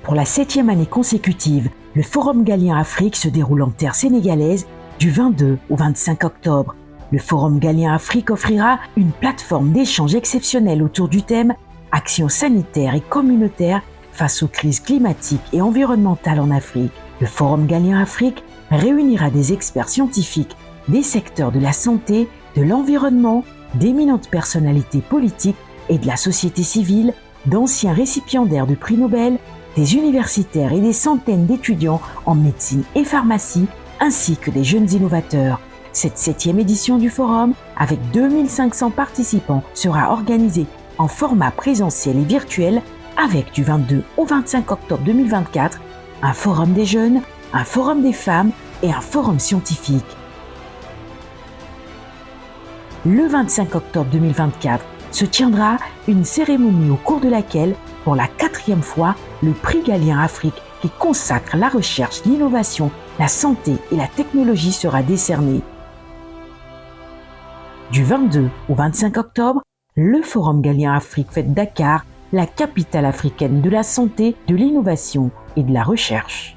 Pour la 7e année consécutive, le Forum Galien Afrique se déroule en terre sénégalaise du 22 au 25 octobre. Le Forum Galien Afrique offrira une plateforme d'échange exceptionnelle autour du thème « Actions sanitaires et communautaires face aux crises climatiques et environnementales en Afrique ». Le Forum Galien Afrique réunira des experts scientifiques des secteurs de la santé, de l'environnement, d'éminentes personnalités politiques et de la société civile, d'anciens récipiendaires de prix Nobel, des universitaires et des centaines d'étudiants en médecine et pharmacie, ainsi que des jeunes innovateurs. Cette 7e édition du forum, avec 2500 participants, sera organisée en format présentiel et virtuel avec du 22 au 25 octobre 2024, un forum des jeunes, un forum des femmes et un forum scientifique. Le 25 octobre 2024 se tiendra une cérémonie au cours de laquelle, pour la 4e fois, le prix Galien Afrique qui consacre la recherche, l'innovation, la santé et la technologie sera décerné. Du 22 au 25 octobre, le Forum Galien Afrique fête Dakar, la capitale africaine de la santé, de l'innovation et de la recherche.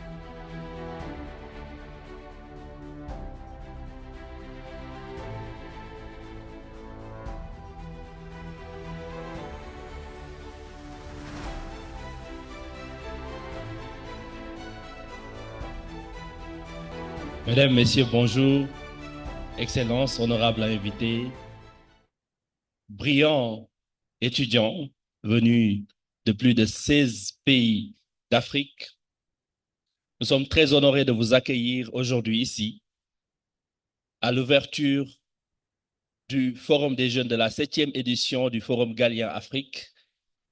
Mesdames, Messieurs, bonjour. Excellences, honorables invités, brillants étudiants venus de plus de 16 pays d'Afrique. Nous sommes très honorés de vous accueillir aujourd'hui ici à l'ouverture du Forum des jeunes de la 7e édition du Forum Galien Afrique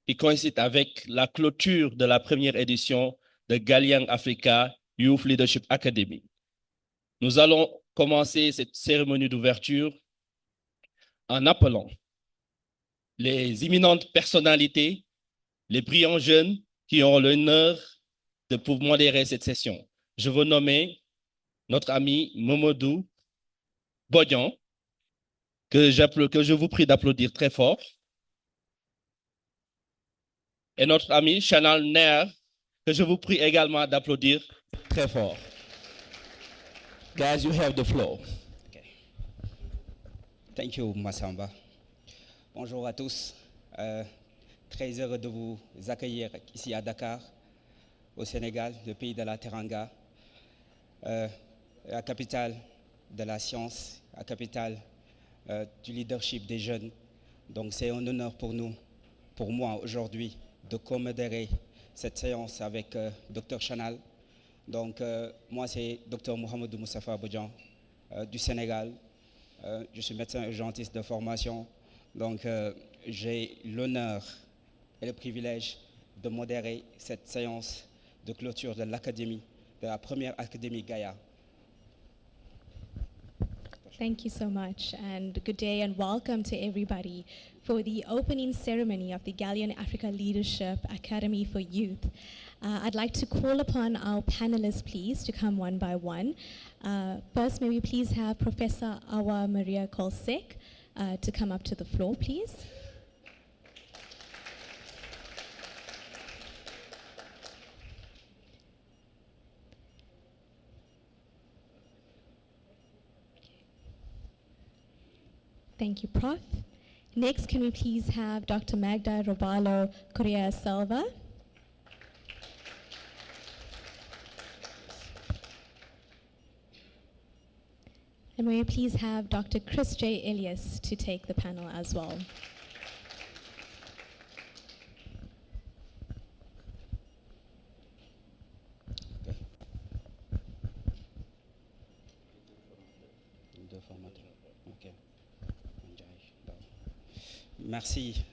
qui coïncide avec la clôture de la première édition de Galien Africa Youth Leadership Academy. Nous allons commencer cette cérémonie d'ouverture en appelant les imminentes personnalités, les brillants jeunes qui ont l'honneur de pouvoir modérer cette session. Je veux nommer notre ami Momodou Bodian, que je vous prie d'applaudir très fort, et notre ami Chanal Nair, que je vous prie également d'applaudir très fort. Guys, you have the floor. Okay. Thank you, Massamba. Bonjour à tous. Très heureux de vous accueillir ici à Dakar, au Sénégal, le pays de la Teranga, la capitale de la science, la capitale du leadership des jeunes. Donc c'est un honneur pour nous, pour moi aujourd'hui, de co-modérer cette séance avec Dr Chanal. Donc moi c'est Dr Mohamedou Moustapha Bodian du Sénégal. Je suis médecin urgentiste de formation. Donc j'ai l'honneur et le privilège de modérer cette séance de clôture de l'académie, de la première académie Gaïa. Thank you so much, and good day and welcome to everybody for the opening ceremony of the Galien Africa Leadership Academy for Youth. I'd like to call upon our panelists, please, to come one by one. First, may we please have Professor Awa Maria Kolsek to come up to the floor, please. Thank you, Prof. Next, can we please have Dr. Magda Robalo Correa Silva? And may we please have Dr. Chris J. Elias to take the panel as well. Merci,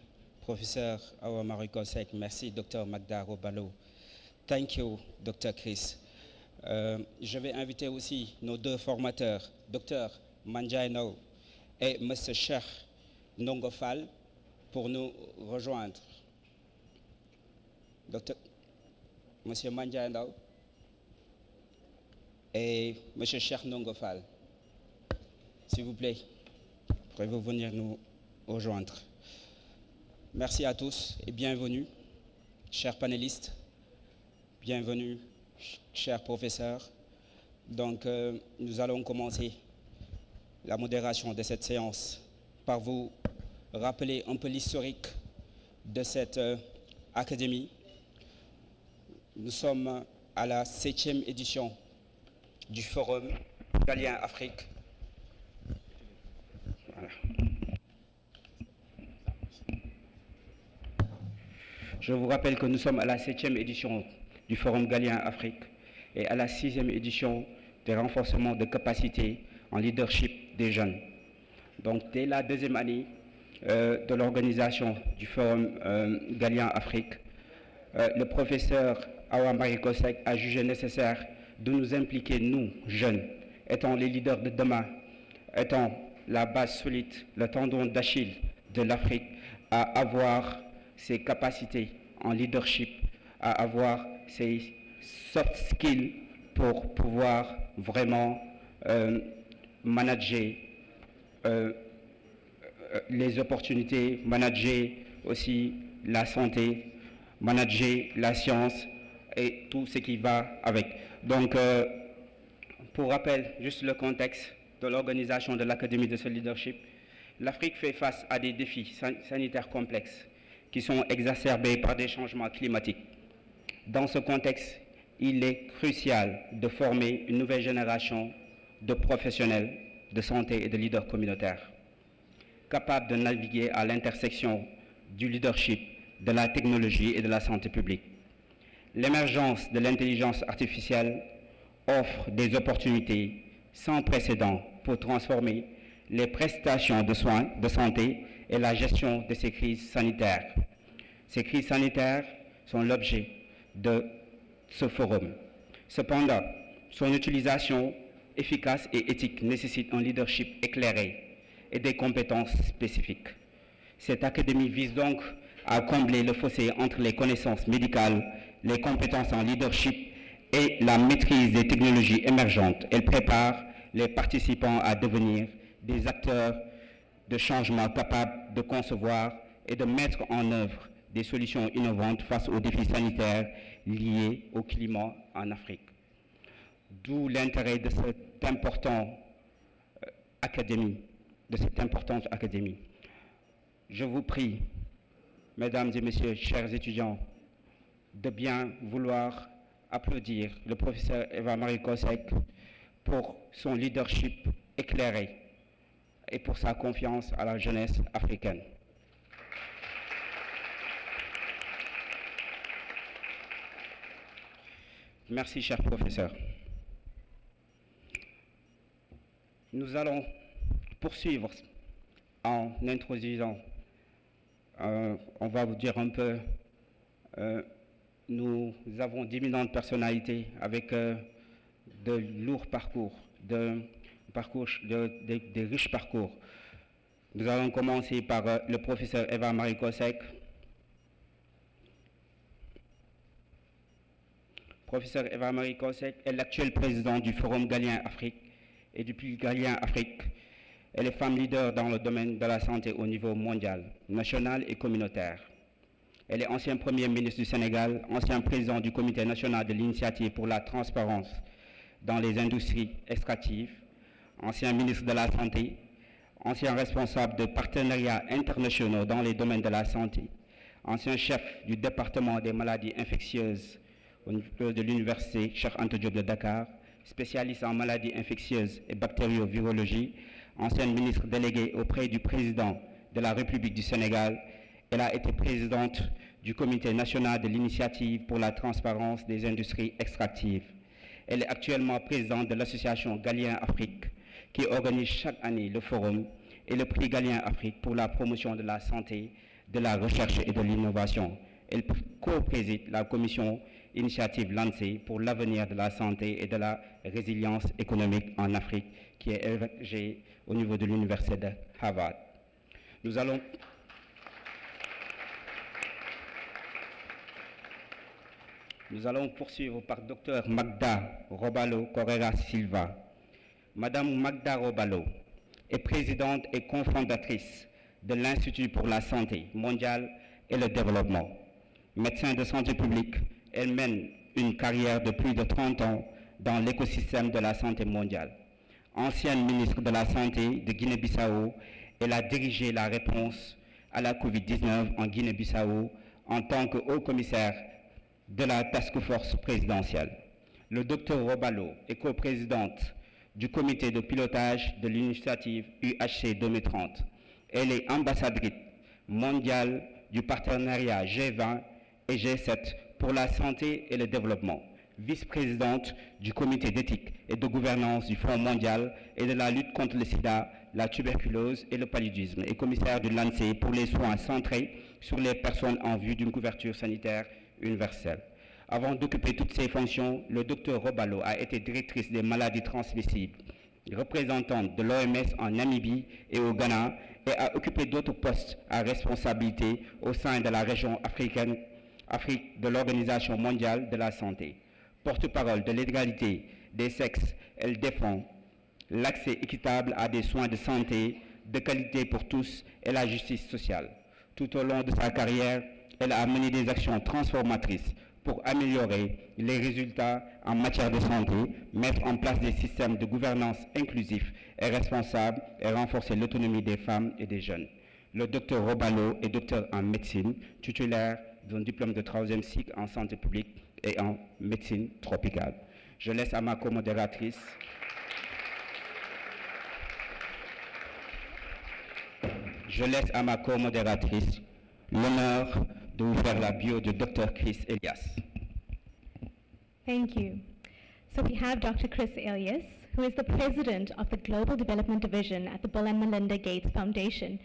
professeur Awa Marie Kolsek. Merci, Dr. Magda Robalo. Thank you, Dr. Chris. Je vais inviter aussi nos deux formateurs, Dr. Manjai Ndao et M. Cheikh Ndongofal, pour nous rejoindre. M. Manjai Ndao et M. Cheikh Ndongofal, s'il vous plaît, pourriez-vous venir nous rejoindre? Merci à tous et bienvenue, chers panélistes. Bienvenue, chers professeurs. Donc, nous allons commencer la modération de cette séance par vous rappeler un peu l'historique de cette académie. Nous sommes à la 7e édition du Forum Galien Afrique. Voilà. Je vous rappelle que nous sommes à la 7e édition du Forum Galien Afrique et à la 6e édition des renforcements de capacités en leadership des jeunes. Donc, dès la 2e année de l'organisation du Forum Galien Afrique, le professeur Awa Marikosek a jugé nécessaire de nous impliquer, nous, jeunes, étant les leaders de demain, étant la base solide, le tendon d'Achille de l'Afrique, à avoir ces capacités en leadership, à avoir ces soft skills pour pouvoir vraiment manager les opportunités, manager aussi la santé, manager la science et tout ce qui va avec. Donc, pour rappel, juste le contexte de l'organisation de l'Académie de ce leadership, l'Afrique fait face à des défis sanitaires complexes qui sont exacerbés par des changements climatiques. Dans ce contexte, il est crucial de former une nouvelle génération de professionnels de santé et de leaders communautaires, capables de naviguer à l'intersection du leadership, de la technologie et de la santé publique. L'émergence de l'intelligence artificielle offre des opportunités sans précédent pour transformer les prestations de soins de santé et la gestion de ces crises sanitaires. Ces crises sanitaires sont l'objet de ce forum. Cependant, son utilisation efficace et éthique nécessite un leadership éclairé et des compétences spécifiques. Cette académie vise donc à combler le fossé entre les connaissances médicales, les compétences en leadership et la maîtrise des technologies émergentes. Elle prépare les participants à devenir des acteurs de changement capables de concevoir et de mettre en œuvre des solutions innovantes face aux défis sanitaires liés au climat en Afrique. D'où l'intérêt de cette importante académie, Je vous prie, mesdames et messieurs, chers étudiants, de bien vouloir applaudir le professeur Eva Marikosek pour son leadership éclairé et pour sa confiance à la jeunesse africaine. Merci, cher professeur. Nous allons poursuivre en introduisant, on va vous dire un peu, nous avons d'éminentes personnalités avec de lourds parcours, des riches parcours. Nous allons commencer par le professeur Eva Marikosek. Professeur Eva Marikosek est l'actuelle présidente du Forum Galien Afrique et du Prix Galien Afrique. Elle est femme leader dans le domaine de la santé au niveau mondial, national et communautaire. Elle est ancien Premier ministre du Sénégal, ancien président du Comité national de l'initiative pour la transparence dans les industries extractives, ancien ministre de la Santé, ancien responsable de partenariats internationaux dans les domaines de la santé, ancien chef du département des maladies infectieuses au niveau de l'université Cheikh Anta Diop de Dakar, spécialiste en maladies infectieuses et bactériovirologie, ancienne ministre déléguée auprès du président de la République du Sénégal. Elle a été présidente du Comité national de l'initiative pour la transparence des industries extractives. Elle est actuellement présidente de l'association Galien Afrique, qui organise chaque année le forum et le prix Galien Afrique pour la promotion de la santé, de la recherche et de l'innovation. Elle co-préside la commission initiative lancée pour l'avenir de la santé et de la résilience économique en Afrique, qui est érigée au niveau de l'université de Harvard. Nous allons poursuivre par Dr Magda Robalo Correa Silva. Madame Magda Robalo est présidente et cofondatrice de l'Institut pour la santé mondiale et le développement. Médecin de santé publique, elle mène une carrière de plus de 30 ans dans l'écosystème de la santé mondiale. Ancienne ministre de la Santé de Guinée-Bissau, elle a dirigé la réponse à la COVID-19 en Guinée-Bissau en tant que haut commissaire de la Task Force présidentielle. Le Dr Robalo est coprésidente du comité de pilotage de l'initiative UHC 2030. Elle est ambassadrice mondiale du partenariat G20 et G7 pour la santé et le développement, vice-présidente du comité d'éthique et de gouvernance du Fonds mondial et de la lutte contre le sida, la tuberculose et le paludisme, et commissaire du LANSE pour les soins centrés sur les personnes en vue d'une couverture sanitaire universelle. Avant d'occuper toutes ces fonctions, le Dr Robalo a été directrice des maladies transmissibles, représentante de l'OMS en Namibie et au Ghana, et a occupé d'autres postes à responsabilité au sein de la région africaine, Afrique de l'Organisation mondiale de la santé. Porte-parole de l'égalité des sexes, elle défend l'accès équitable à des soins de santé de qualité pour tous et la justice sociale. Tout au long de sa carrière, elle a mené des actions transformatrices pour améliorer les résultats en matière de santé, mettre en place des systèmes de gouvernance inclusifs et responsables et renforcer l'autonomie des femmes et des jeunes. Le Dr Robalo est docteur en médecine, titulaire d'un diplôme de 3e cycle en santé publique et en médecine tropicale. Je laisse à ma co-modératrice l'honneur de vous faire la bio de Dr Chris Elias. Thank you. So we have Dr. Chris Elias, who is the president of the Global Development Division at the Bill and Melinda Gates Foundation,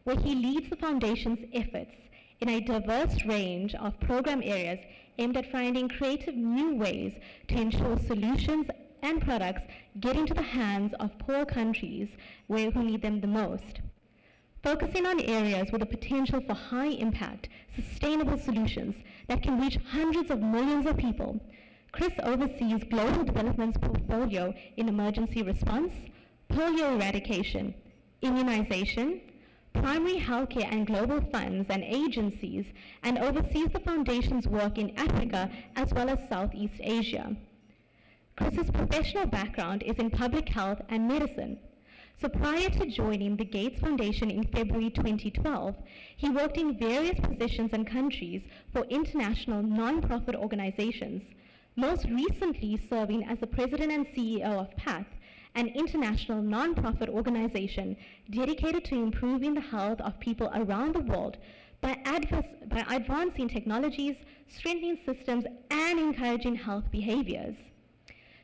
where he leads the foundation's efforts in a diverse range of program areas aimed at finding creative new ways to ensure solutions and products get into the hands of poor countries who need them the most. Focusing on areas with the potential for high impact, sustainable solutions that can reach hundreds of millions of people, Chris oversees global development's portfolio in emergency response, polio eradication, immunization, primary healthcare and global funds and agencies, and oversees the foundation's work in Africa as well as Southeast Asia. Chris's professional background is in public health and medicine. So prior to joining the Gates Foundation in February 2012, he worked in various positions and countries for international non-profit organizations, most recently serving as the president and CEO of PATH, an international non-profit organization dedicated to improving the health of people around the world by advancing technologies, strengthening systems, and encouraging health behaviors.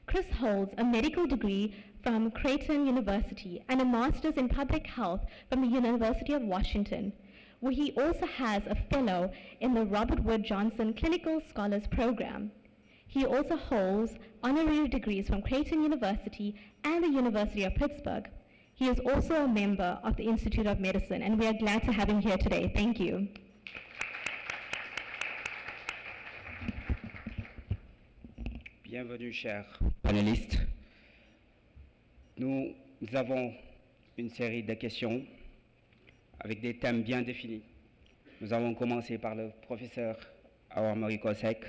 Chris holds a medical degree from Creighton University and a master's in public health from the University of Washington, where he also has a fellow in the Robert Wood Johnson Clinical Scholars Program. He also holds honorary degrees from Creighton University and the University of Pittsburgh. He is also a member of the Institute of Medicine, and we are glad to have him here today. Thank you. Bienvenue, chers panélistes. Nous avons une série de questions avec des thèmes bien définis. Nous allons commencer par le professeur Awa Morikosek.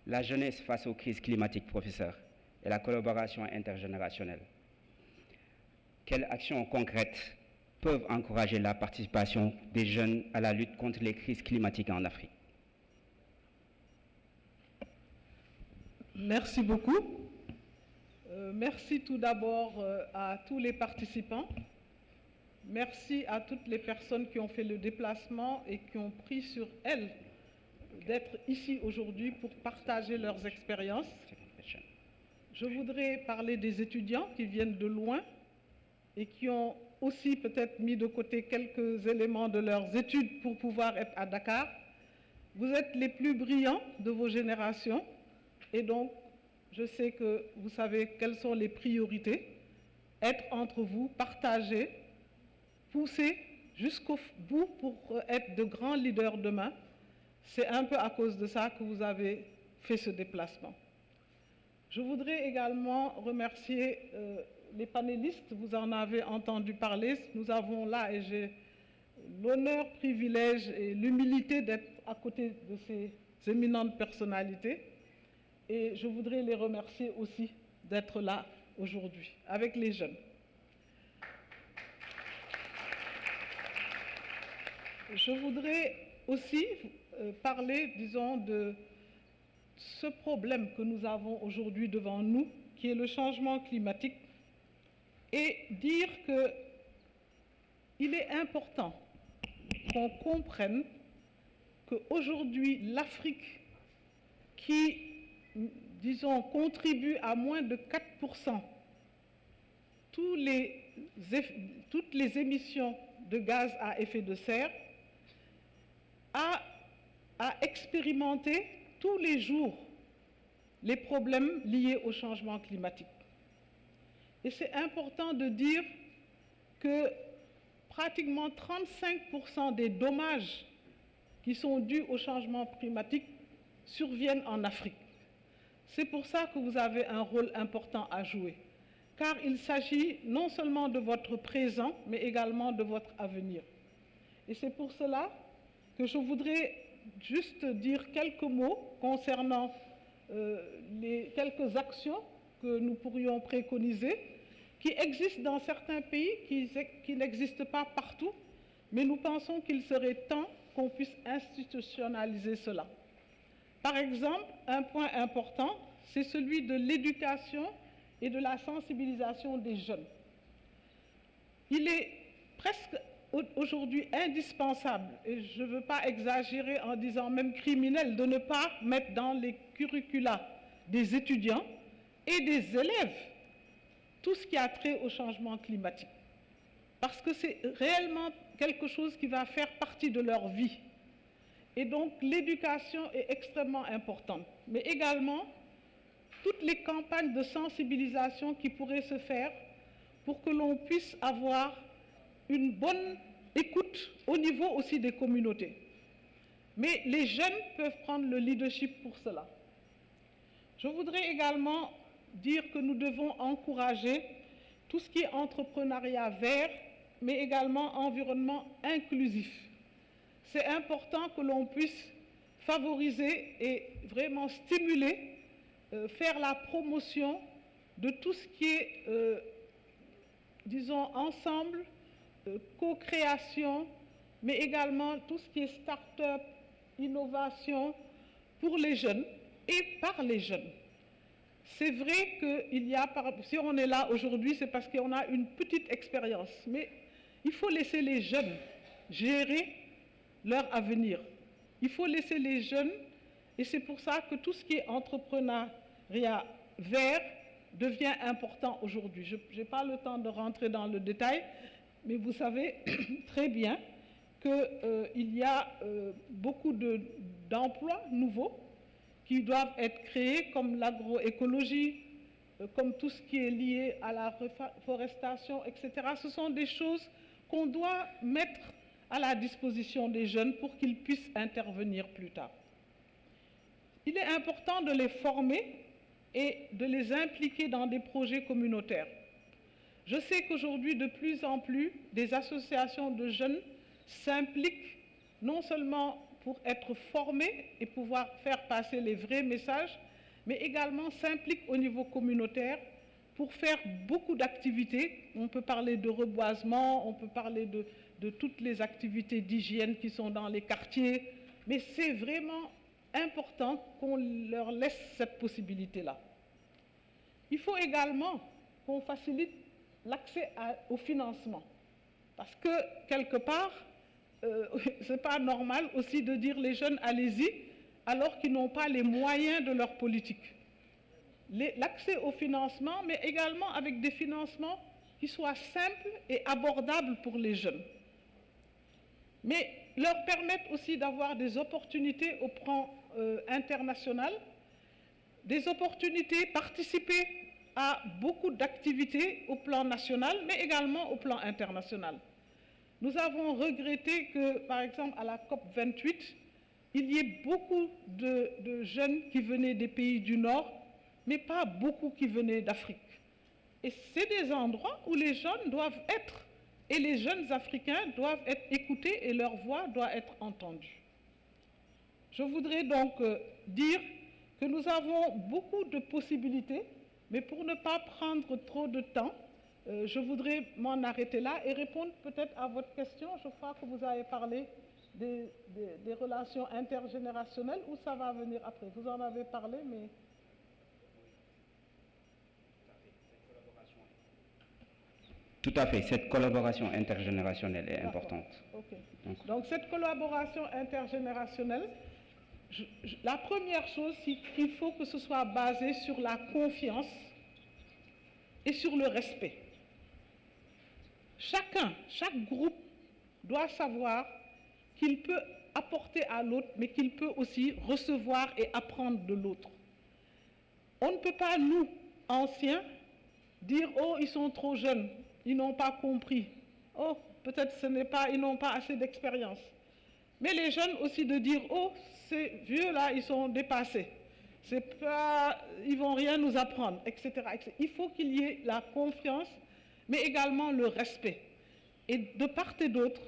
La jeunesse face aux crises climatiques, professeur, et la collaboration intergénérationnelle. Quelles actions concrètes peuvent encourager la participation des jeunes à la lutte contre les crises climatiques en Afrique? Merci beaucoup. Merci tout d'abord à tous les participants. Merci à toutes les personnes qui ont fait le déplacement et qui ont pris sur elles d'être ici aujourd'hui pour partager leurs expériences. Je voudrais parler des étudiants qui viennent de loin et qui ont aussi peut-être mis de côté quelques éléments de leurs études pour pouvoir être à Dakar. Vous êtes les plus brillants de vos générations et donc je sais que vous savez quelles sont les priorités. Être entre vous, partager, pousser jusqu'au bout pour être de grands leaders demain. C'est un peu à cause de ça que vous avez fait ce déplacement. Je voudrais également remercier les panélistes. Vous en avez entendu parler. Nous avons là, et j'ai l'honneur, privilège et l'humilité d'être à côté de ces éminentes personnalités. et je voudrais les remercier aussi d'être là aujourd'hui avec les jeunes. Je voudrais aussi parler, disons, de ce problème que nous avons aujourd'hui devant nous, qui est le changement climatique, et dire qu'il est important qu'on comprenne qu'aujourd'hui, l'Afrique, qui, disons, contribue à moins de 4% toutes les émissions de gaz à effet de serre, à expérimenter tous les jours les problèmes liés au changement climatique. Et c'est important de dire que pratiquement 35% des dommages qui sont dus au changement climatique surviennent en Afrique. C'est pour ça que vous avez un rôle important à jouer, car il s'agit non seulement de votre présent, mais également de votre avenir. Et c'est pour cela que je voudrais juste dire quelques mots concernant les quelques actions que nous pourrions préconiser, qui existent dans certains pays, qui n'existent pas partout, mais nous pensons qu'il serait temps qu'on puisse institutionnaliser cela. Par exemple, un point important, c'est celui de l'éducation et de la sensibilisation des jeunes. Il est presque aujourd'hui indispensable, et je ne veux pas exagérer en disant même criminel, de ne pas mettre dans les curricula des étudiants et des élèves tout ce qui a trait au changement climatique. Parce que c'est réellement quelque chose qui va faire partie de leur vie. Et donc l'éducation est extrêmement importante. Mais également, toutes les campagnes de sensibilisation qui pourraient se faire pour que l'on puisse avoir une bonne écoute au niveau aussi des communautés. Mais les jeunes peuvent prendre le leadership pour cela. Je voudrais également dire que nous devons encourager tout ce qui est entrepreneuriat vert, mais également environnement inclusif. C'est important que l'on puisse favoriser et vraiment stimuler, faire la promotion de tout ce qui est, disons, ensemble, co-création, mais également tout ce qui est start-up, innovation pour les jeunes et par les jeunes. C'est vrai qu'il y a, si on est là aujourd'hui, c'est parce qu'on a une petite expérience, mais il faut laisser les jeunes gérer leur avenir. Il faut laisser les jeunes, et c'est pour ça que tout ce qui est entrepreneuriat vert devient important aujourd'hui. Je n'ai pas le temps de rentrer dans le détail, mais vous savez très bien qu'il y a beaucoup d'emplois nouveaux qui doivent être créés, comme l'agroécologie, comme tout ce qui est lié à la reforestation, etc. Ce sont des choses qu'on doit mettre à la disposition des jeunes pour qu'ils puissent intervenir plus tard. Il est important de les former et de les impliquer dans des projets communautaires. Je sais qu'aujourd'hui, de plus en plus, des associations de jeunes s'impliquent non seulement pour être formés et pouvoir faire passer les vrais messages, mais également s'impliquent au niveau communautaire pour faire beaucoup d'activités. On peut parler de reboisement, on peut parler de toutes les activités d'hygiène qui sont dans les quartiers, mais c'est vraiment important qu'on leur laisse cette possibilité-là. Il faut également qu'on facilite l'accès au financement, parce que quelque part, ce n'est pas normal aussi de dire les jeunes allez-y alors qu'ils n'ont pas les moyens de leur politique. L'accès au financement, mais également avec des financements qui soient simples et abordables pour les jeunes. Mais leur permettre aussi d'avoir des opportunités au plan international, des opportunités, participer à beaucoup d'activités au plan national, mais également au plan international. Nous avons regretté que, par exemple, à la COP28, il y ait beaucoup de jeunes qui venaient des pays du Nord, mais pas beaucoup qui venaient d'Afrique. Et c'est des endroits où les jeunes doivent être, et les jeunes Africains doivent être écoutés et leur voix doit être entendue. Je voudrais donc dire que nous avons beaucoup de possibilités, mais pour ne pas prendre trop de temps, je voudrais m'en arrêter là et répondre peut-être à votre question. Je crois que vous avez parlé des relations intergénérationnelles, ou ça va venir après? Vous en avez parlé, mais... Tout à fait, cette collaboration intergénérationnelle est importante. Okay. Donc cette collaboration intergénérationnelle, la première chose, c'est qu'il faut que ce soit basé sur la confiance et sur le respect. Chaque groupe doit savoir qu'il peut apporter à l'autre, mais qu'il peut aussi recevoir et apprendre de l'autre. On ne peut pas, nous, anciens, dire « Oh, ils sont trop jeunes, ils n'ont pas compris. Oh, peut-être ils n'ont pas assez d'expérience. » Mais les jeunes aussi de dire « Oh, ces vieux-là, ils sont dépassés. Ils ne vont rien nous apprendre, etc. etc. » Il faut qu'il y ait la confiance, mais également le respect. Et de part et d'autre,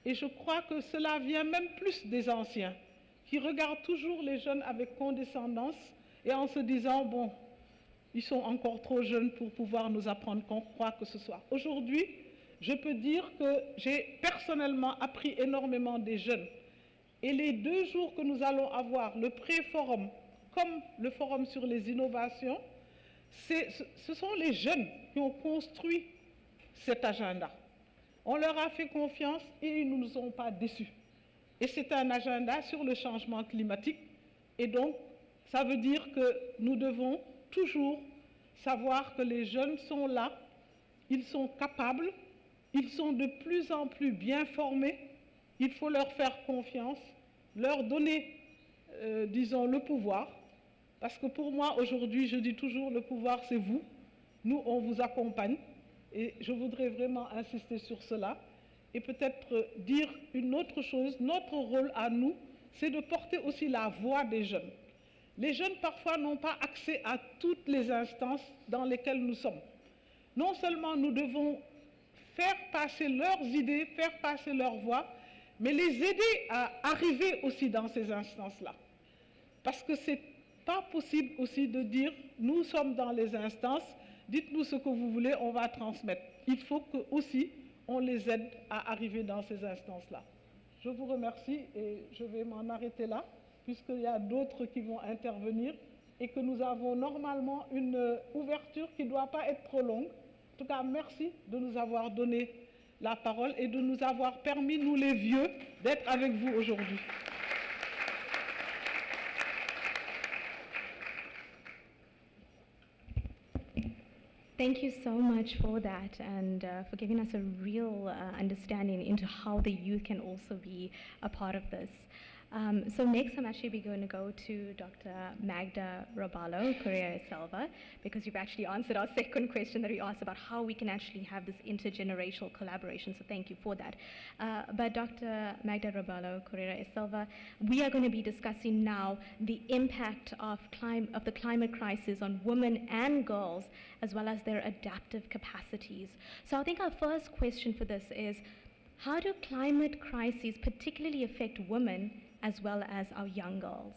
et je crois que cela vient même plus des anciens, qui regardent toujours les jeunes avec condescendance et en se disant « Bon, ils sont encore trop jeunes pour pouvoir nous apprendre quoi que ce soit. » Aujourd'hui, je peux dire que j'ai personnellement appris énormément des jeunes. Et les 2 jours que nous allons avoir, le pré-forum comme le forum sur les innovations, ce sont les jeunes qui ont construit cet agenda. On leur a fait confiance et ils ne nous ont pas déçus. Et c'est un agenda sur le changement climatique. Et donc, ça veut dire que nous devons toujours savoir que les jeunes sont là, ils sont capables, ils sont de plus en plus bien formés, il faut leur faire confiance, leur donner, disons, le pouvoir, parce que pour moi, aujourd'hui, je dis toujours, le pouvoir, c'est vous, nous, on vous accompagne, et je voudrais vraiment insister sur cela, et peut-être dire une autre chose, notre rôle à nous, c'est de porter aussi la voix des jeunes. Les jeunes, parfois, n'ont pas accès à toutes les instances dans lesquelles nous sommes. Non seulement nous devons faire passer leurs idées, faire passer leurs voix, mais les aider à arriver aussi dans ces instances-là. Parce que ce n'est pas possible aussi de dire, nous sommes dans les instances, dites-nous ce que vous voulez, on va transmettre. Il faut que aussi on les aide à arriver dans ces instances-là. Je vous remercie et je vais m'en arrêter là, puisqu'il y a d'autres qui vont intervenir et que nous avons normalement une ouverture qui ne doit pas être trop longue. En tout cas, merci de nous avoir donné la parole et de nous avoir permis, nous les vieux, d'être avec vous aujourd'hui. Thank you so much for that and for giving us a real understanding into how the youth can also be a part of this. So next I'm actually going to go to Dr. Magda Robalo Correa Selva, because you've actually answered our second question that we asked about how we can actually have this intergenerational collaboration, so thank you for that. But Dr. Magda Robalo Correa Selva, we are going to be discussing now the impact of the climate crisis on women and girls, as well as their adaptive capacities. So I think our first question for this is, how do climate crises particularly affect women as well as our young girls?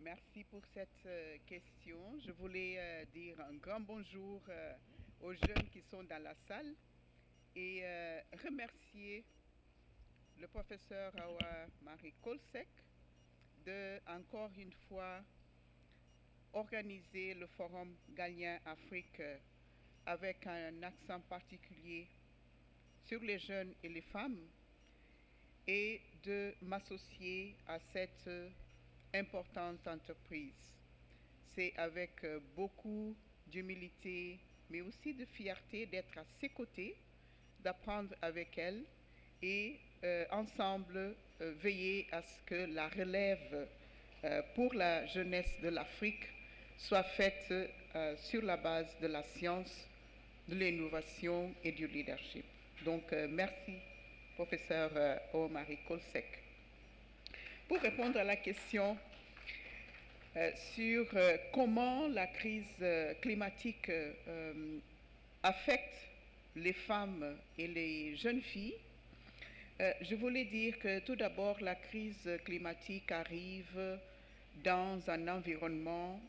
Merci pour cette question. Je voulais dire un grand bonjour aux jeunes qui sont dans la salle et remercier le professeur Awa Marie Kolsek de, encore une fois, organiser le Forum Galien Afrique avec un accent particulier sur les jeunes et les femmes et de m'associer à cette importante entreprise. C'est avec beaucoup d'humilité, mais aussi de fierté d'être à ses côtés, d'apprendre avec elle et ensemble veiller à ce que la relève pour la jeunesse de l'Afrique soit faite sur la base de la science, de l'innovation et du leadership. Donc, merci, professeur Awa-Marie Kolsek. Pour répondre à la question sur comment la crise climatique affecte les femmes et les jeunes filles, Je voulais dire que tout d'abord, la crise climatique arrive dans un environnement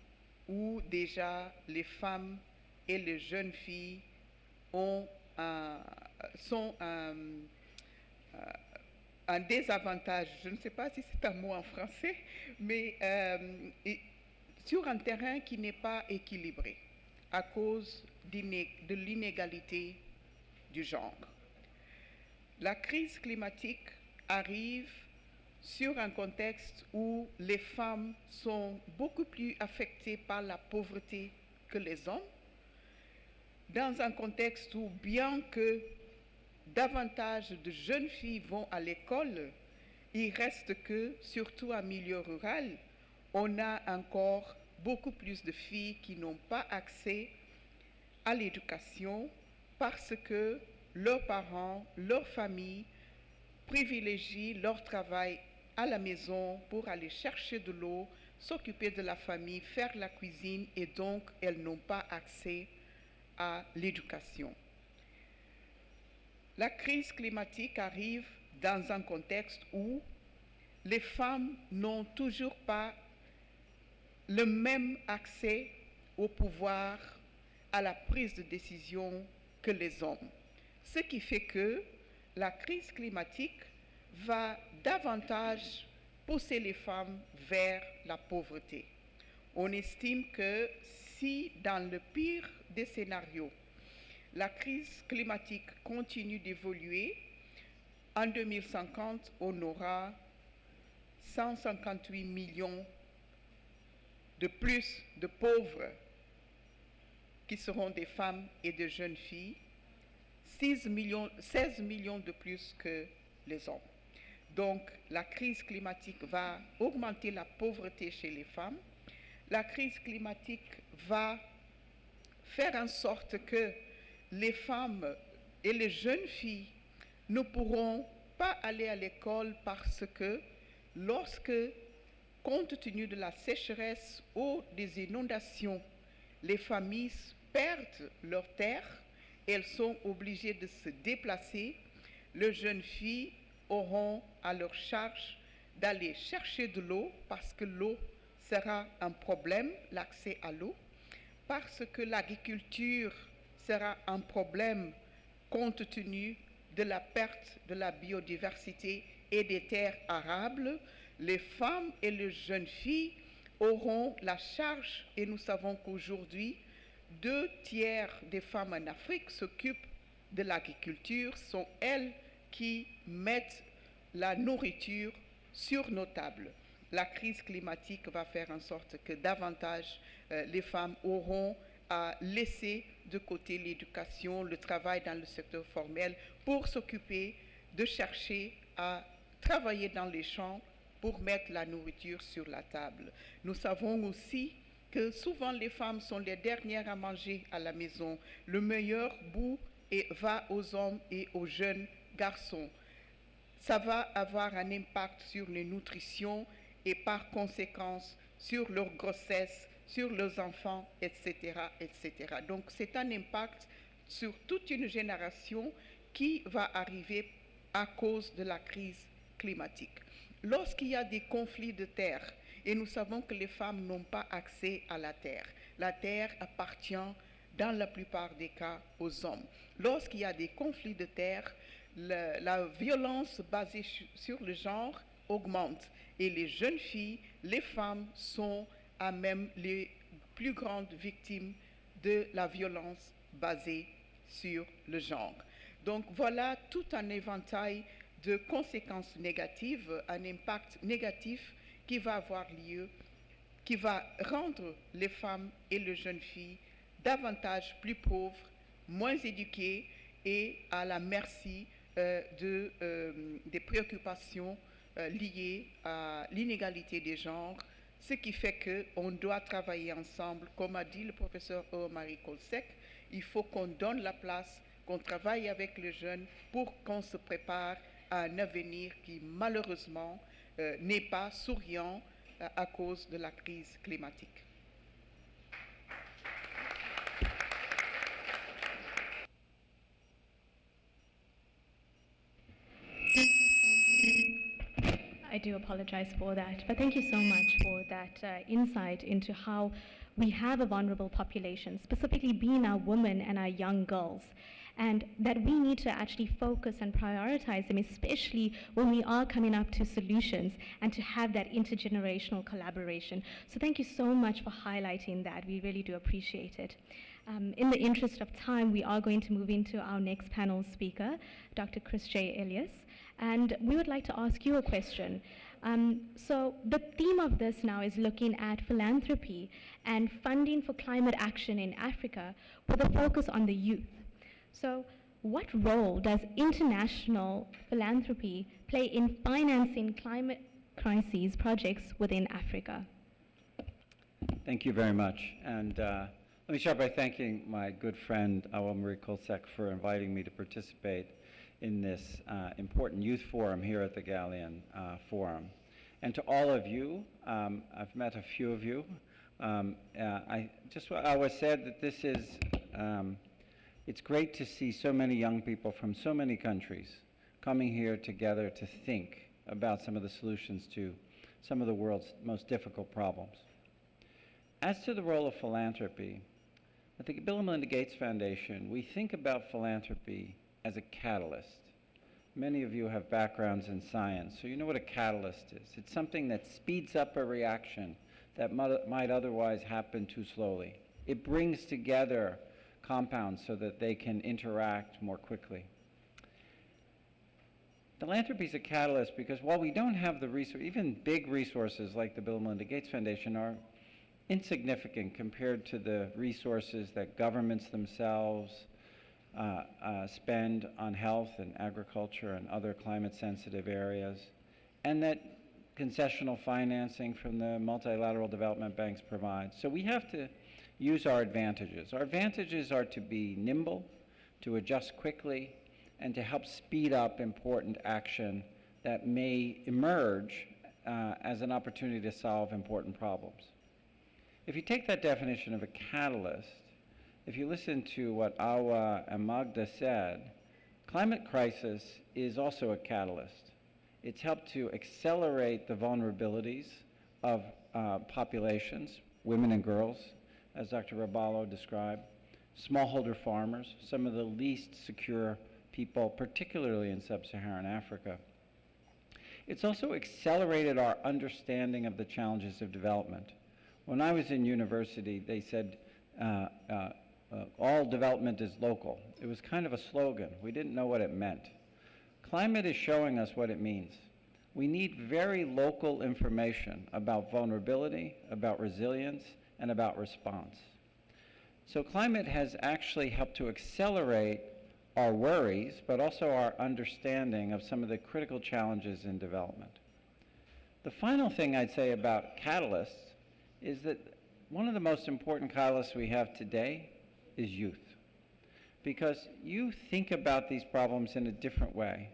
où déjà les femmes et les jeunes filles sont un désavantage, je ne sais pas si c'est un mot en français, mais sur un terrain qui n'est pas équilibré à cause de l'inégalité du genre. La crise climatique arrive sur un contexte où les femmes sont beaucoup plus affectées par la pauvreté que les hommes, dans un contexte où, bien que davantage de jeunes filles vont à l'école, il reste que, surtout en milieu rural, on a encore beaucoup plus de filles qui n'ont pas accès à l'éducation parce que leurs parents, leur famille privilégient leur travail à la maison pour aller chercher de l'eau, s'occuper de la famille, faire la cuisine, et donc elles n'ont pas accès à l'éducation. La crise climatique arrive dans un contexte où les femmes n'ont toujours pas le même accès au pouvoir, à la prise de décision que les hommes. Ce qui fait que la crise climatique va davantage pousser les femmes vers la pauvreté. On estime que si, dans le pire des scénarios, la crise climatique continue d'évoluer, en 2050, on aura 158 millions de plus de pauvres qui seront des femmes et de jeunes filles, 16 millions de plus que les hommes. Donc, la crise climatique va augmenter la pauvreté chez les femmes. La crise climatique va faire en sorte que les femmes et les jeunes filles ne pourront pas aller à l'école parce que lorsque, compte tenu de la sécheresse ou des inondations, les familles perdent leurs terres, elles sont obligées de se déplacer, les jeunes filles auront à leur charge d'aller chercher de l'eau parce que l'eau sera un problème, l'accès à l'eau, parce que l'agriculture sera un problème compte tenu de la perte de la biodiversité et des terres arables. Les femmes et les jeunes filles auront la charge, et nous savons qu'aujourd'hui, 2/3 des femmes en Afrique s'occupent de l'agriculture, sont elles qui mettent la nourriture sur nos tables. La crise climatique va faire en sorte que davantage les femmes auront à laisser de côté l'éducation, le travail dans le secteur formel pour s'occuper de chercher à travailler dans les champs pour mettre la nourriture sur la table. Nous savons aussi que souvent les femmes sont les dernières à manger à la maison. Le meilleur bout va aux hommes et aux jeunes garçons. Ça va avoir un impact sur les nutritions et par conséquence sur leur grossesse, sur leurs enfants, etc., etc. Donc c'est un impact sur toute une génération qui va arriver à cause de la crise climatique. Lorsqu'il y a des conflits de terre, et nous savons que les femmes n'ont pas accès à la terre appartient dans la plupart des cas aux hommes. Lorsqu'il y a des conflits de terre, la violence basée sur le genre augmente et les jeunes filles, les femmes sont à même les plus grandes victimes de la violence basée sur le genre. Donc voilà tout un éventail de conséquences négatives, un impact négatif qui va avoir lieu, qui va rendre les femmes et les jeunes filles davantage plus pauvres, moins éduquées et à la merci des préoccupations liées à l'inégalité des genres, ce qui fait qu'on doit travailler ensemble. Comme a dit le professeur Marie Kolsek, il faut qu'on donne la place, qu'on travaille avec les jeunes pour qu'on se prépare à un avenir qui malheureusement n'est pas souriant à cause de la crise climatique. Thank you. do apologize for that, but thank you so much for that insight into how we have a vulnerable population, specifically being our women and our young girls, and that we need to actually focus and prioritize them, especially when we are coming up to solutions and to have that intergenerational collaboration. So thank you so much for highlighting that. We really do appreciate it. In the interest of time, we are going to move into our next panel speaker, Dr. Chris J. Elias, and we would like to ask you a question. So the theme of this now is looking at philanthropy and funding for climate action in Africa with a focus on the youth. So what role does international philanthropy play in financing climate crises projects within Africa? Thank you very much. And let me start by thanking my good friend, Awa Marie Kolsek, for inviting me to participate in this important youth forum here at the Galleon Forum. And to all of you, I've met a few of you. I was said that this is, it's great to see so many young people from so many countries coming here together to think about some of the solutions to some of the world's most difficult problems. As to the role of philanthropy, at the Bill and Melinda Gates Foundation, we think about philanthropy as a catalyst. Many of you have backgrounds in science, so you know what a catalyst is. It's something that speeds up a reaction that might otherwise happen too slowly. It brings together compounds so that they can interact more quickly. Philanthropy is a catalyst because while we don't have the resources, even big resources like the Bill and Melinda Gates Foundation are insignificant compared to the resources that governments themselves spend on health and agriculture and other climate-sensitive areas, and that concessional financing from the multilateral development banks provide. So we have to use our advantages. Our advantages are to be nimble, to adjust quickly, and to help speed up important action that may emerge as an opportunity to solve important problems. If you take that definition of a catalyst, if you listen to what Awa and Magda said, climate crisis is also a catalyst. It's helped to accelerate the vulnerabilities of populations, women and girls, as Dr. Rabalo described, smallholder farmers, some of the least secure people, particularly in sub-Saharan Africa. It's also accelerated our understanding of the challenges of development. When I was in university, they said all development is local. It was kind of a slogan. We didn't know what it meant. Climate is showing us what it means. We need very local information about vulnerability, about resilience, and about response. So climate has actually helped to accelerate our worries, but also our understanding of some of the critical challenges in development. The final thing I'd say about catalysts is that one of the most important catalysts we have today is youth. Because you think about these problems in a different way.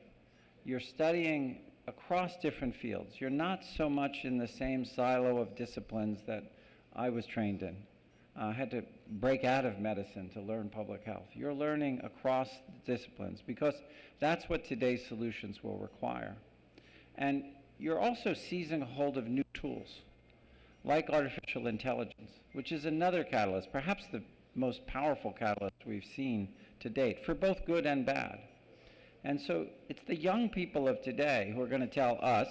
You're studying across different fields. You're not so much in the same silo of disciplines that I was trained in. I had to break out of medicine to learn public health. You're learning across disciplines because that's what today's solutions will require. And you're also seizing hold of new tools, like artificial intelligence, which is another catalyst, perhaps the most powerful catalyst we've seen to date, for both good and bad. And so it's the young people of today who are going to tell us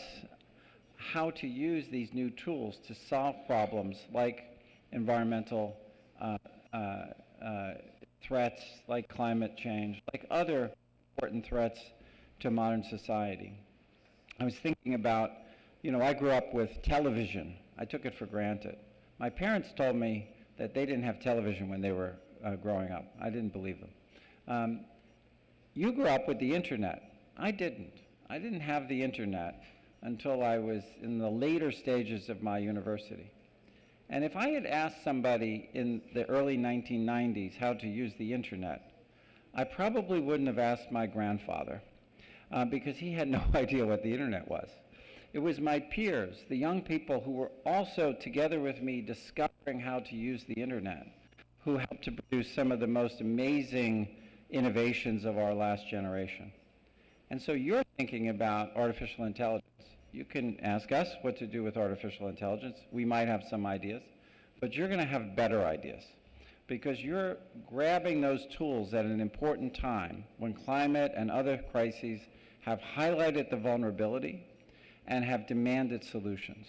how to use these new tools to solve problems like environmental threats, like climate change, like other important threats to modern society. I was thinking about, I grew up with television. I took it for granted. My parents told me that they didn't have television when they were growing up. I didn't believe them. You grew up with the internet. I didn't. I didn't have the internet until I was in the later stages of my university. And if I had asked somebody in the early 1990s how to use the internet, I probably wouldn't have asked my grandfather because he had no idea what the internet was. It was my peers, the young people who were also together with me discovering how to use the internet, who helped to produce some of the most amazing innovations of our last generation. And so you're thinking about artificial intelligence. You can ask us what to do with artificial intelligence. We might have some ideas, but you're going to have better ideas because you're grabbing those tools at an important time when climate and other crises have highlighted the vulnerability and have demanded solutions.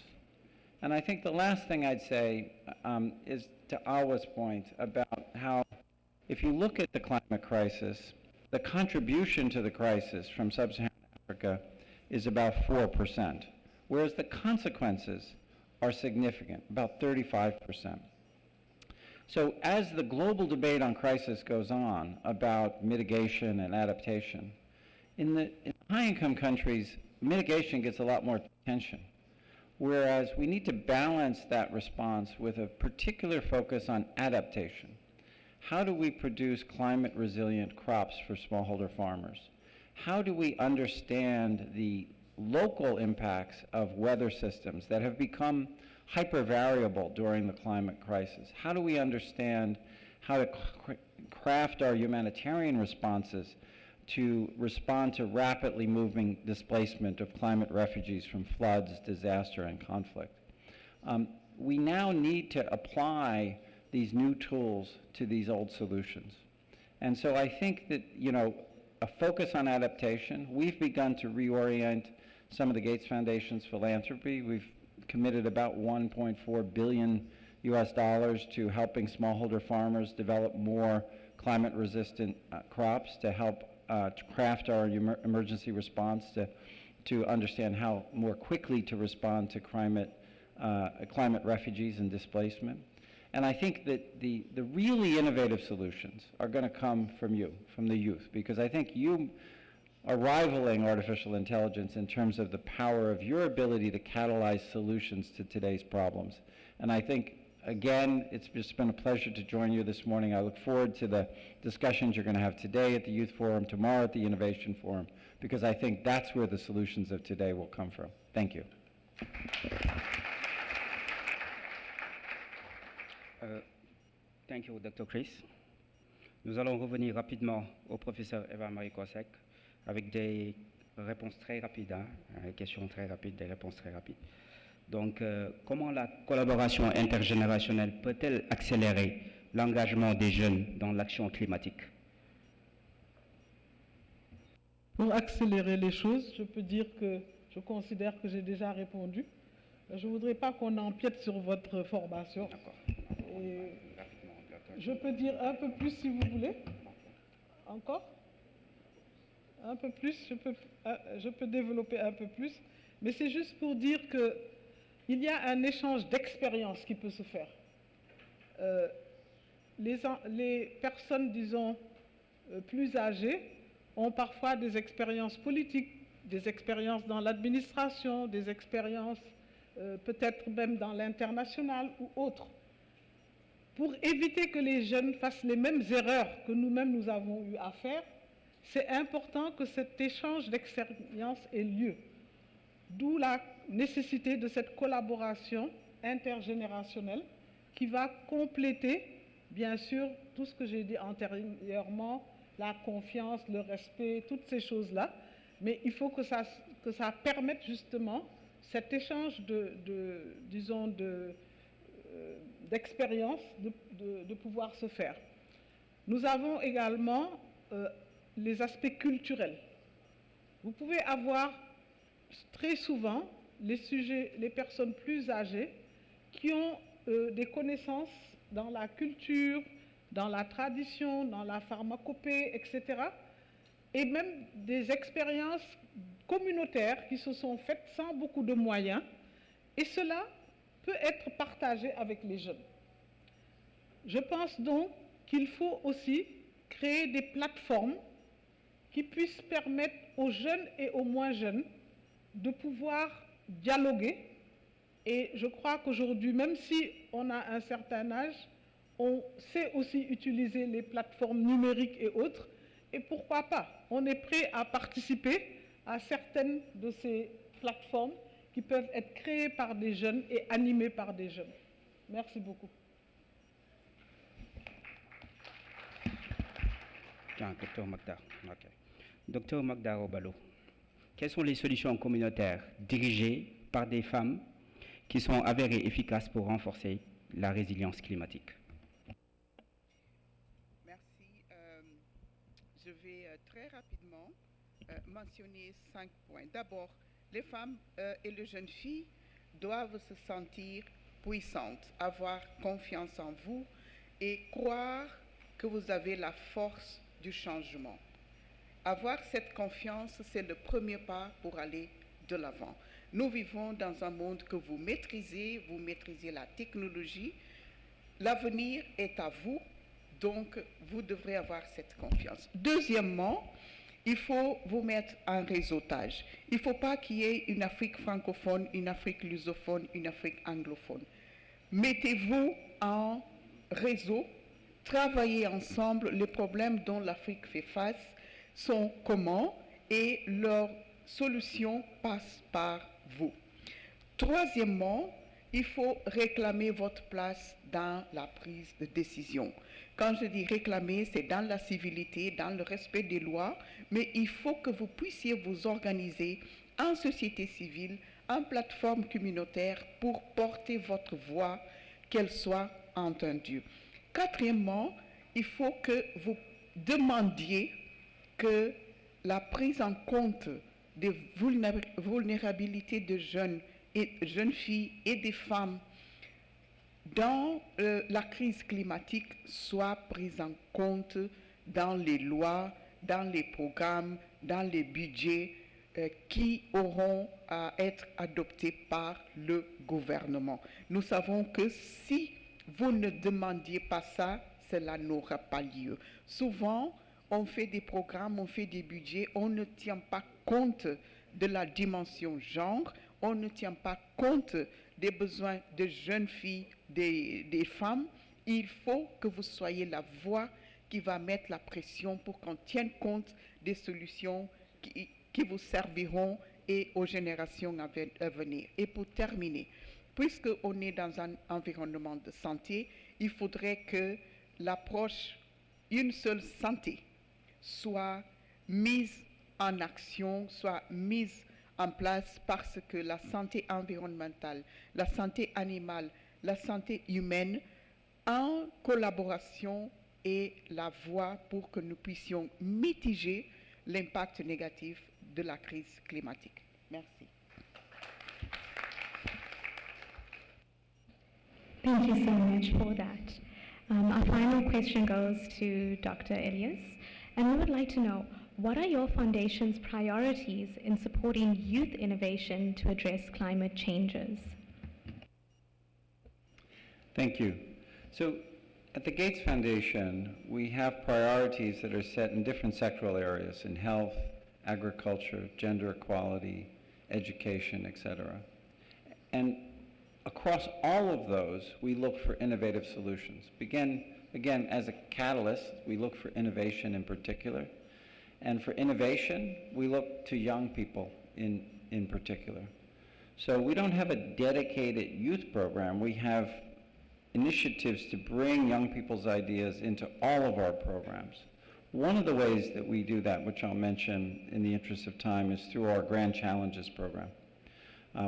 And I think the last thing I'd say is to Awa's point about how if you look at the climate crisis, the contribution to the crisis from sub-Saharan Africa is about 4%, whereas the consequences are significant, about 35%. So as the global debate on crisis goes on about mitigation and adaptation, in high-income countries, mitigation gets a lot more attention, whereas we need to balance that response with a particular focus on adaptation. How do we produce climate-resilient crops for smallholder farmers? How do we understand the local impacts of weather systems that have become hyper-variable during the climate crisis? How do we understand how to craft our humanitarian responses to respond to rapidly moving displacement of climate refugees from floods, disaster, and conflict? We now need to apply these new tools to these old solutions. And so I think that, you know, a focus on adaptation, we've begun to reorient some of the Gates Foundation's philanthropy. We've committed about $1.4 billion to helping smallholder farmers develop more climate-resistant crops to help to craft our emergency response to understand how more quickly to respond to climate refugees and displacement. And I think that the really innovative solutions are going to come from you, from the youth, because I think you are rivaling artificial intelligence in terms of the power of your ability to catalyze solutions to today's problems. And I think, again, it's just been a pleasure to join you this morning. I look forward to the discussions you're going to have today at the Youth Forum, tomorrow at the Innovation Forum, because I think that's where the solutions of today will come from. Thank you. Thank you, Dr. Chris. Nous allons revenir rapidement au professeur Eva-Marie Kosek avec des réponses très rapides, questions très rapides, des réponses très rapides. Donc, comment la collaboration intergénérationnelle peut-elle accélérer l'engagement des jeunes dans l'action climatique? Pour accélérer les choses, je peux dire que je considère que j'ai déjà répondu. Je ne voudrais pas qu'on empiète sur votre formation. Je peux dire un peu plus si vous voulez. Encore? Un peu plus, je peux développer un peu plus. Mais c'est juste pour dire qu'il y a un échange d'expérience qui peut se faire. Les personnes, disons, plus âgées ont parfois des expériences politiques, des expériences dans l'administration, des expériences peut-être même dans l'international ou autres. Pour éviter que les jeunes fassent les mêmes erreurs que nous-mêmes nous avons eu à faire, c'est important que cet échange d'expérience ait lieu. D'où la nécessité de cette collaboration intergénérationnelle qui va compléter, bien sûr, tout ce que j'ai dit antérieurement, la confiance, le respect, toutes ces choses-là. Mais il faut que ça permette justement cet échange d'expérience de pouvoir se faire. Nous avons également les aspects culturels. Vous pouvez avoir très souvent les personnes plus âgées qui ont des connaissances dans la culture, dans la tradition, dans la pharmacopée, etc. Et même des expériences communautaires qui se sont faites sans beaucoup de moyens. Et cela peut être partagé avec les jeunes. Je pense donc qu'il faut aussi créer des plateformes qui puissent permettre aux jeunes et aux moins jeunes de pouvoir dialoguer. Et je crois qu'aujourd'hui, même si on a un certain âge, on sait aussi utiliser les plateformes numériques et autres. Et pourquoi pas? On est prêt à participer à certaines de ces plateformes qui peuvent être créées par des jeunes et animées par des jeunes. Merci beaucoup. Dr. Magda. Okay. Dr. Magda Robalo, Quelles sont les solutions communautaires dirigées par des femmes qui sont avérées efficaces pour renforcer la résilience climatique? Merci. Je vais très rapidement mentionner 5 points. D'abord, les femmes et les jeunes filles doivent se sentir puissantes, avoir confiance en vous et croire que vous avez la force du changement. Avoir cette confiance, c'est le premier pas pour aller de l'avant. Nous vivons dans un monde que vous maîtrisez la technologie. L'avenir est à vous, donc vous devrez avoir cette confiance. Deuxièmement, il faut vous mettre en réseautage. Il ne faut pas qu'il y ait une Afrique francophone, une Afrique lusophone, une Afrique anglophone. Mettez-vous en réseau, travaillez ensemble. Les problèmes dont l'Afrique fait face sont communs et leurs solutions passent par vous. Troisièmement, il faut réclamer votre place dans la prise de décision. Quand je dis réclamer, c'est dans la civilité, dans le respect des lois, mais il faut que vous puissiez vous organiser en société civile, en plateforme communautaire pour porter votre voix, qu'elle soit entendue. Quatrièmement, il faut que vous demandiez que la prise en compte des vulnérabilités de jeunes filles et des femmes dans la crise climatique soit prise en compte dans les lois, dans les programmes, dans les budgets qui auront à être adoptés par le gouvernement. Nous savons que si vous ne demandiez pas ça, cela n'aura pas lieu. Souvent, on fait des programmes, on fait des budgets, on ne tient pas compte de la dimension genre, on ne tient pas compte des besoins de jeunes filles, des femmes. Il faut que vous soyez la voix qui va mettre la pression pour qu'on tienne compte des solutions qui vous serviront et aux générations à venir. Et pour terminer, puisqu'on est dans un environnement de santé, il faudrait que l'approche une seule santé soit mise en action, soit mise en place parce que la santé environnementale, la santé animale, la santé humaine, en collaboration est la voie pour que nous puissions mitiger l'impact négatif de la crise climatique. Merci. Thank you so much for that. Our final question goes to Dr. Elias, and we would like to know, what are your foundation's priorities in supporting youth innovation to address climate changes? Thank you. So at the Gates Foundation, we have priorities that are set in different sectoral areas, in health, agriculture, gender equality, education, etc. And across all of those, we look for innovative solutions. Again, as a catalyst, we look for innovation in particular. And for innovation, we look to young people in particular. So we don't have a dedicated youth program. We have initiatives to bring young people's ideas into all of our programs. One of the ways that we do that, which I'll mention in the interest of time, is through our Grand Challenges program.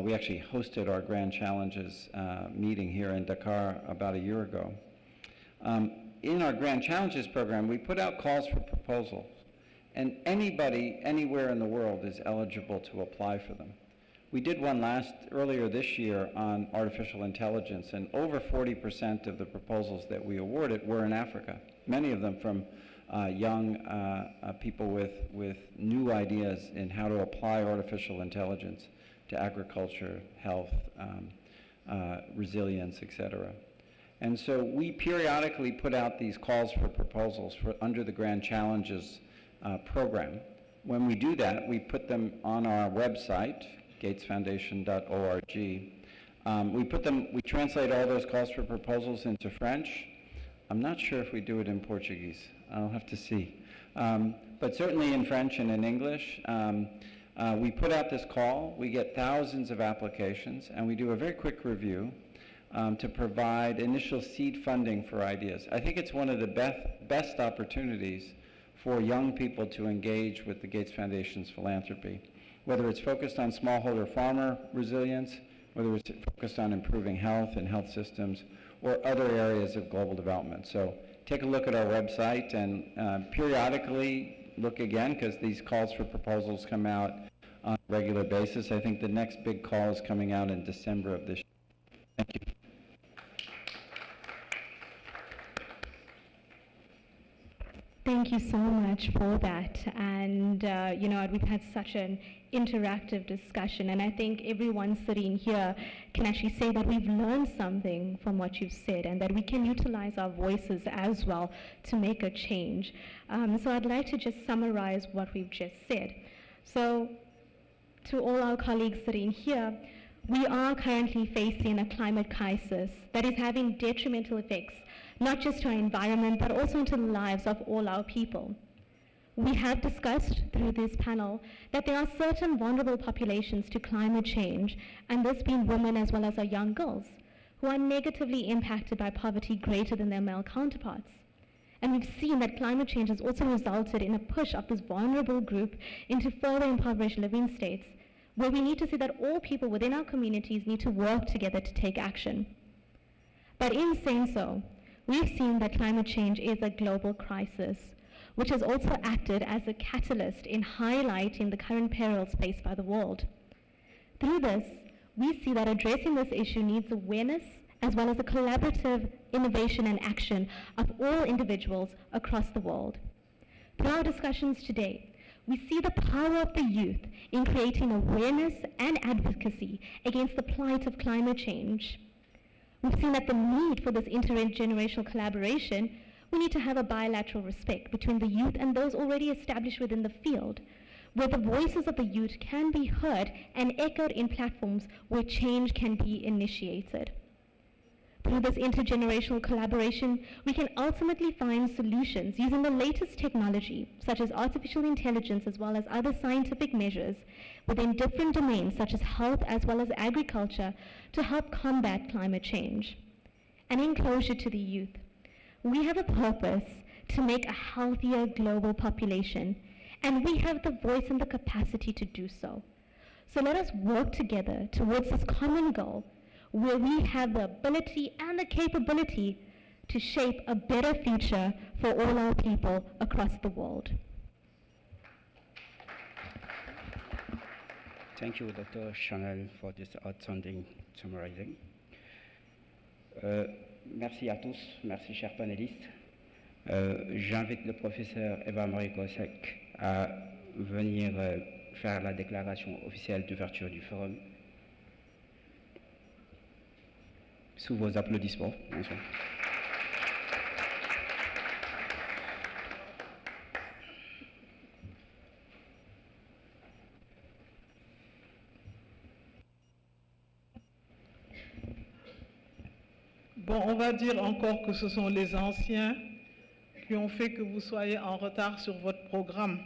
We actually hosted our Grand Challenges meeting here in Dakar about a year ago. In our Grand Challenges program, we put out calls for proposals, and anybody, anywhere in the world is eligible to apply for them. We did one earlier this year on artificial intelligence, and over 40% of the proposals that we awarded were in Africa, many of them from young people with new ideas in how to apply artificial intelligence to agriculture, health, resilience, etc. And so we periodically put out these calls for proposals under the Grand Challenges program. When we do that, we put them on our website, gatesfoundation.org. We translate all those calls for proposals into French. I'm not sure if we do it in Portuguese. I'll have to see. But certainly in French and in English. We put out this call, we get thousands of applications, and we do a very quick review to provide initial seed funding for ideas. I think it's one of the best opportunities for young people to engage with the Gates Foundation's philanthropy, whether it's focused on smallholder farmer resilience, whether it's focused on improving health and health systems, or other areas of global development. So take a look at our website and periodically look again, because these calls for proposals come out on a regular basis. I think the next big call is coming out in December of this year. Thank you. Thank you so much for that. And, we've had such an interactive discussion, and I think everyone sitting here can actually say that we've learned something from what you've said and that we can utilize our voices as well to make a change. So I'd like to just summarize what we've just said. So to all our colleagues sitting here, we are currently facing a climate crisis that is having detrimental effects, not just to our environment, but also into the lives of all our people. We have discussed through this panel that there are certain vulnerable populations to climate change, and this being women as well as our young girls, who are negatively impacted by poverty greater than their male counterparts. And we've seen that climate change has also resulted in a push of this vulnerable group into further impoverished living states, where we need to see that all people within our communities need to work together to take action. But in saying so, we've seen that climate change is a global crisis, which has also acted as a catalyst in highlighting the current perils faced by the world. Through this, we see that addressing this issue needs awareness as well as a collaborative innovation and action of all individuals across the world. Through our discussions today, we see the power of the youth in creating awareness and advocacy against the plight of climate change. We've seen that the need for this intergenerational collaboration, we need to have a bilateral respect between the youth and those already established within the field, where the voices of the youth can be heard and echoed in platforms where change can be initiated. Through this intergenerational collaboration, we can ultimately find solutions using the latest technology, such as artificial intelligence as well as other scientific measures within different domains such as health as well as agriculture to help combat climate change. And in closure to the youth, we have a purpose to make a healthier global population, and we have the voice and the capacity to do so. So let us work together towards this common goal, where we have the ability and the capability to shape a better future for all our people across the world. Thank you, Dr. Chanel, for this outstanding summarizing. Merci à tous, merci chers panélistes. J'invite le professeur Eva-Marie Kosek à venir faire la déclaration officielle d'ouverture du forum. Sous vos applaudissements, bien sûr. Bon, on va dire encore que ce sont les anciens qui ont fait que vous soyez en retard sur votre programme,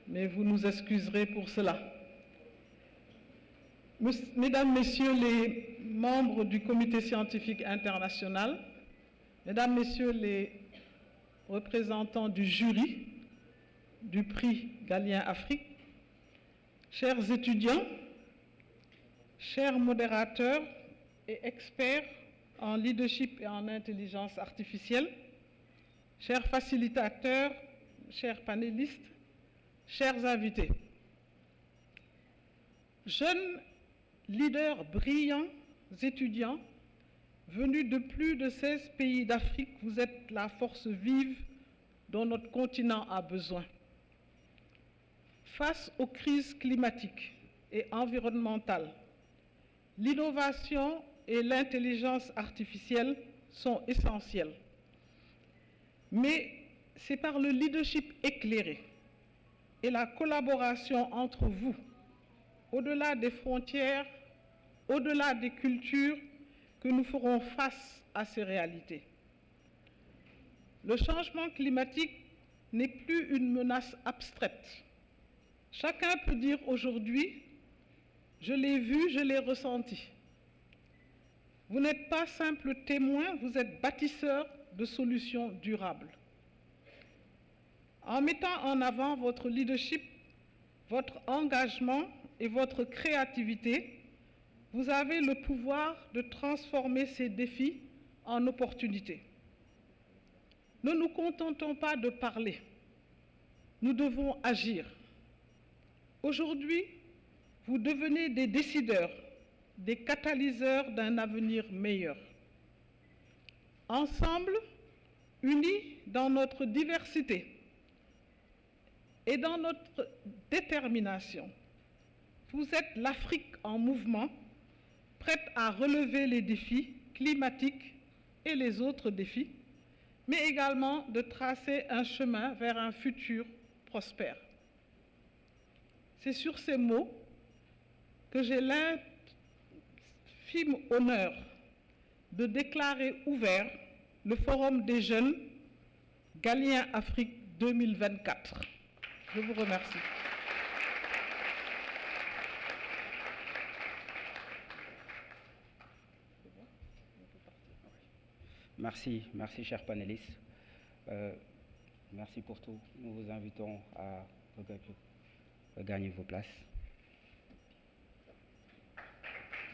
mais vous nous excuserez pour cela. Mesdames, Messieurs les membres du Comité scientifique international, Mesdames, Messieurs les représentants du jury du prix Galien Afrique, chers étudiants, chers modérateurs et experts en leadership et en intelligence artificielle, chers facilitateurs, chers panélistes, chers invités. Jeunes leaders brillants, étudiants, venus de plus de 16 pays d'Afrique, vous êtes la force vive dont notre continent a besoin. Face aux crises climatiques et environnementales, l'innovation et l'intelligence artificielle sont essentielles. Mais c'est par le leadership éclairé et la collaboration entre vous, au-delà des frontières, au-delà des cultures, que nous ferons face à ces réalités. Le changement climatique n'est plus une menace abstraite. Chacun peut dire aujourd'hui, je l'ai vu, je l'ai ressenti. Vous n'êtes pas simple témoin, vous êtes bâtisseur de solutions durables. En mettant en avant votre leadership, votre engagement et votre créativité, vous avez le pouvoir de transformer ces défis en opportunités. Ne nous contentons pas de parler, nous devons agir. Aujourd'hui, vous devenez des décideurs, des catalyseurs d'un avenir meilleur. Ensemble, unis dans notre diversité et dans notre détermination, vous êtes l'Afrique en mouvement, prête à relever les défis climatiques et les autres défis, mais également de tracer un chemin vers un futur prospère. C'est sur ces mots que j'ai l'infime honneur de déclarer ouvert le Forum des jeunes Galien Afrique 2024. Je vous remercie. Merci chers panélistes. Merci pour tout. Nous vous invitons à regagner vos places.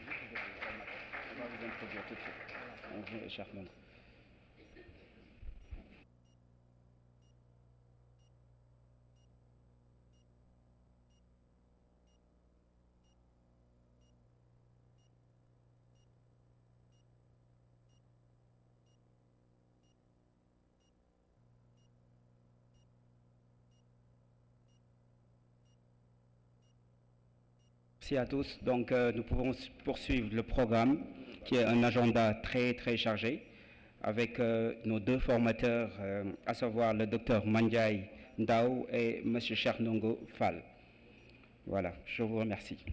On va vous introduire tout de suite. Cher monde. Merci à tous. Donc, nous pouvons poursuivre le programme, qui est un agenda très, très chargé, avec nos deux formateurs, à savoir le docteur Mandiaye Ndao et M. Chernongo Fall. Voilà, je vous remercie.